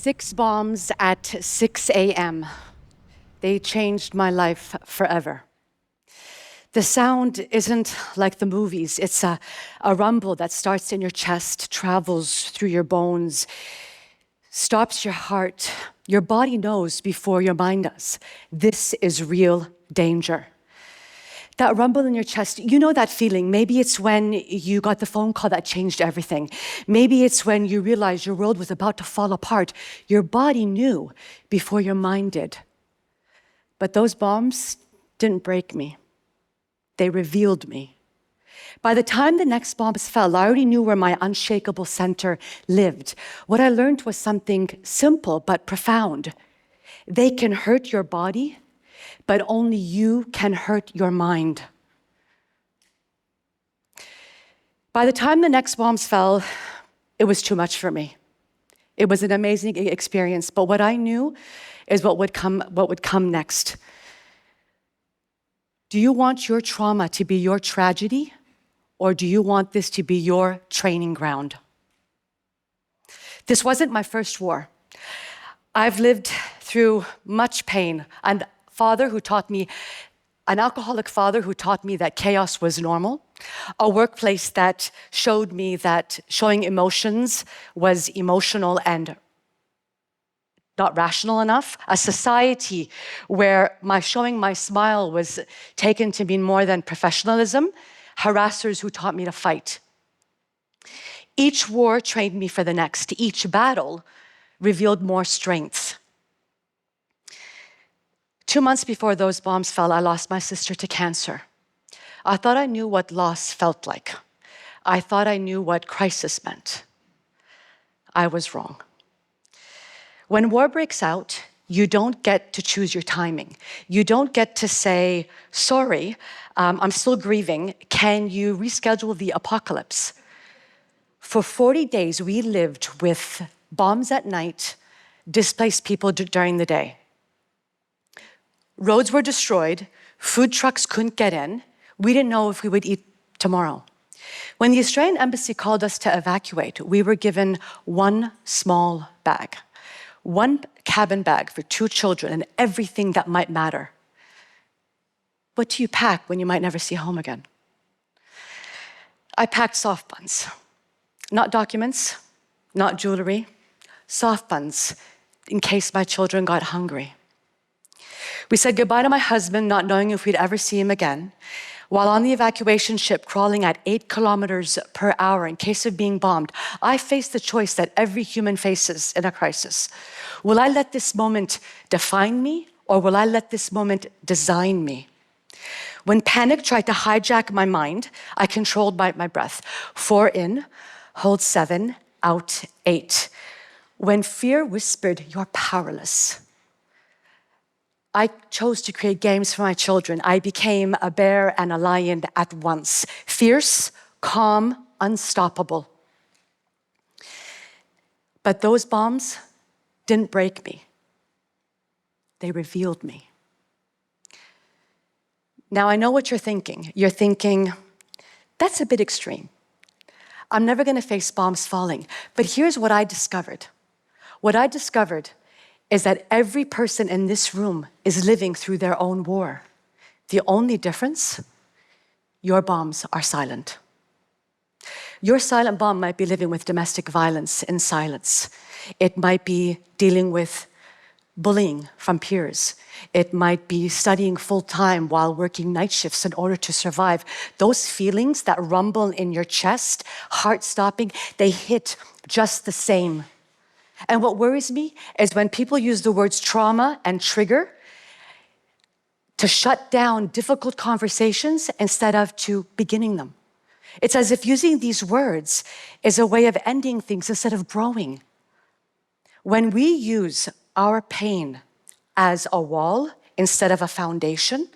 6 bombs at 6 a.m. They changed my life forever. The sound isn't like the movies. It's a rumble that starts in your chest, travels through your bones, stops your heart. Your body knows before your mind does. This is real danger. That rumble in your chest, you know that feeling. Maybe it's when you got the phone call that changed everything. Maybe it's when you realized your world was about to fall apart. Your body knew before your mind did. But those bombs didn't break me. They revealed me. By the time the next bombs fell, I already knew where my unshakable center lived. What I learned was something simple but profound. They can hurt your body, but only you can hurt your mind. By the time the next bombs fell, it was too much for me. It was an amazing experience, but what I knew is what would come next. Do you want your trauma to be your tragedy, or do you want this to be your training ground? This wasn't my first war. I've lived through much pain. An alcoholic father who taught me that chaos was normal, a workplace that showed me that showing emotions was emotional and not rational enough, a society where showing my smile was taken to mean more than professionalism, harassers who taught me to fight. Each war trained me for the next. Each battle revealed more strength. 2 months before those bombs fell, I lost my sister to cancer. I thought I knew what loss felt like. I thought I knew what crisis meant. I was wrong. When war breaks out, you don't get to choose your timing. You don't get to say, sorry, I'm still grieving. Can you reschedule the apocalypse? For 40 days, we lived with bombs at night, displaced people during the day. Roads were destroyed. Food trucks couldn't get in. We didn't know if we would eat tomorrow. When the Australian embassy called us to evacuate, we were given one small bag. One cabin bag for 2 children and everything that might matter. What do you pack when you might never see home again? I packed soft buns. Not documents, not jewelry, soft buns in case my children got hungry. We said goodbye to my husband, not knowing if we'd ever see him again, while on the evacuation ship crawling at 8 kilometers per hour in case of being bombed. I faced the choice that every human faces in a crisis. Will I let this moment define me, or will I let this moment design me? When panic tried to hijack my mind, I controlled my breath. 4 in, hold 7, out 8. When fear whispered, you're powerless, I chose to create games for my children. I became a bear and a lion at once. Fierce, calm, unstoppable. But those bombs didn't break me. They revealed me. Now I know what you're thinking. You're thinking, that's a bit extreme. I'm never going to face bombs falling. But here's what I discovered. What I discovered is that every person in this room is living through their own war. The only difference, your bombs are silent. Your silent bomb might be living with domestic violence in silence. It might be dealing with bullying from peers. It might be studying full-time while working night shifts in order to survive. Those feelings that rumble in your chest, heart-stopping, they hit just the same. And what worries me is when people use the words trauma and trigger to shut down difficult conversations instead of to beginning them. It's as if using these words is a way of ending things instead of growing. When we use our pain as a wall instead of a foundation,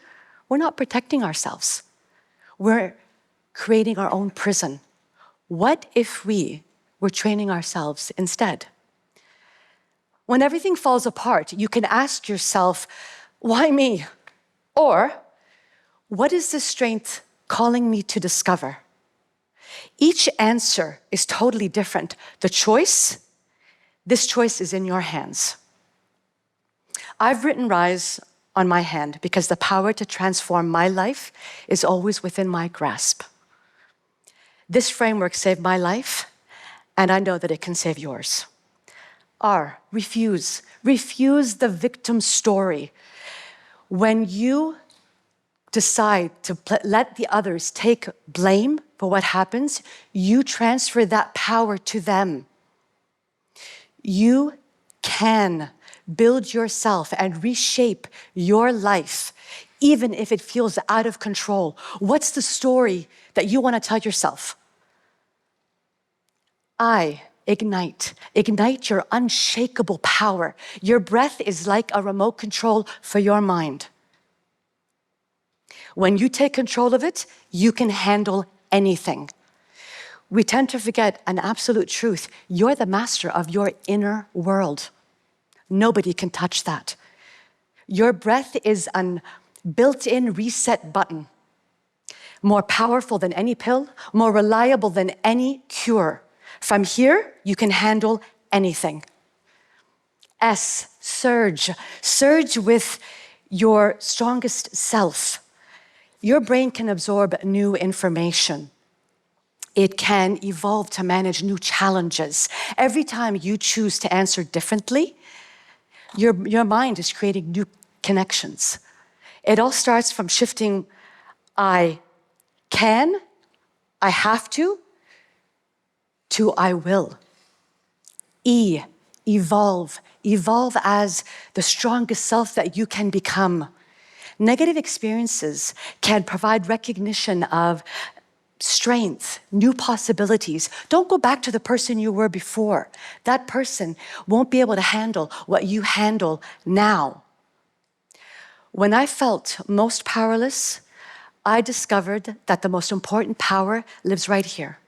we're not protecting ourselves. We're creating our own prison. What if we were training ourselves instead? When everything falls apart, you can ask yourself, why me? Or, what is this strength calling me to discover? Each answer is totally different. The choice This choice is in your hands. I've written Rise on my hand because the power to transform my life is always within my grasp. This framework saved my life, and I know that it can save yours. R, refuse. Refuse the victim story. When you decide to let the others take blame for what happens, you transfer that power to them. You can build yourself and reshape your life, even if it feels out of control. What's the story that you want to tell yourself? Ignite. Ignite your unshakable power. Your breath is like a remote control for your mind. When you take control of it, you can handle anything. We tend to forget an absolute truth. You're the master of your inner world. Nobody can touch that. Your breath is a built-in reset button, more powerful than any pill, more reliable than any cure. From here, you can handle anything. S, surge. Surge with your strongest self. Your brain can absorb new information. It can evolve to manage new challenges. Every time you choose to answer differently, your mind is creating new connections. It all starts from shifting I can, I have to I will. E, evolve. Evolve as the strongest self that you can become. Negative experiences can provide recognition of strength, new possibilities. Don't go back to the person you were before. That person won't be able to handle what you handle now. When I felt most powerless, I discovered that the most important power lives right here.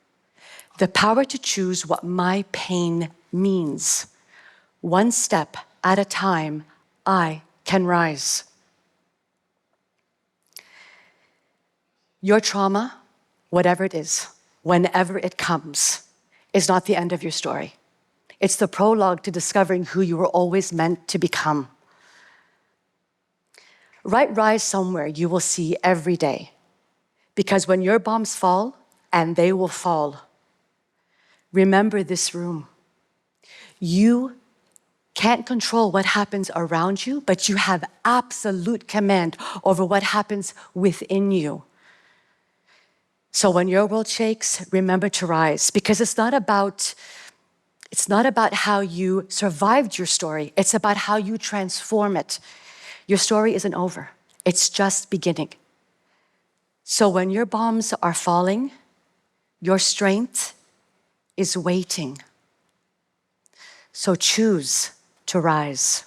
The power to choose what my pain means. One step at a time, I can rise. Your trauma, whatever it is, whenever it comes, is not the end of your story. It's the prologue to discovering who you were always meant to become. Write Rise somewhere you will see every day. Because when your bombs fall, and they will fall, remember this room. You can't control what happens around you, but you have absolute command over what happens within you. So when your world shakes, remember to rise, because it's not about how you survived your story. It's about how you transform it. Your story isn't over. It's just beginning. So when your bombs are falling, your strength is waiting. So choose to rise.